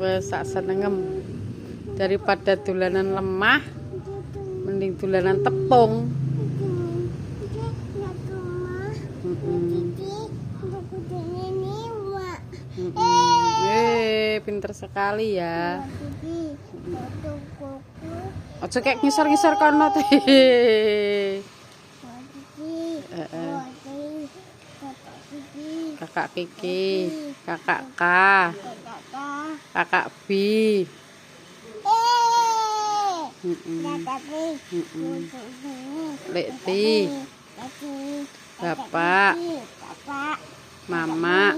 Wes sak senengem. Daripada dolanan lemah, mending dolanan tepung. Pinter sekali ya. Ojo kayak ngisor-ngisor kono teh. Kakak Kiki, kakak K, kakak B. Lekti, bapak, mama,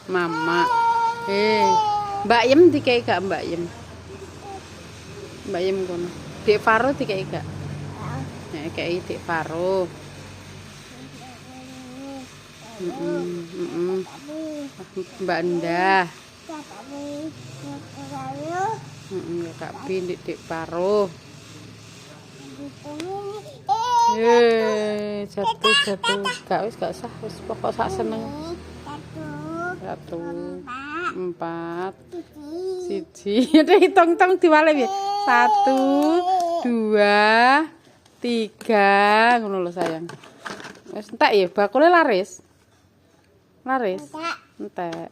mama. Mbak Yem dikai gak Mbak Yem? Mbak Yem kono. Dik Faro dikai gak? Nek kei Dik Faro. Mbak Endah. Kak Bin Dik Faro. Jatuh. Gak wis gak usah, wis pokok sak seneng. 1, 4, 1. Hitung-hitung diwale piye? 1, 2, 3 ngono lho sayang. Wis entek ya bakule laris. Laris. Entek.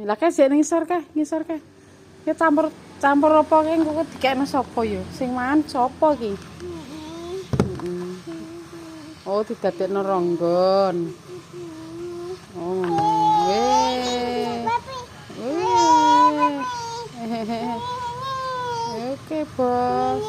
Lah kae sik ngisor kae. Ya campur apa kae engko dikekno sapa ya? Sing mangan sapa iki? Oh, didadekno ronggon. Oh, oke, Bos.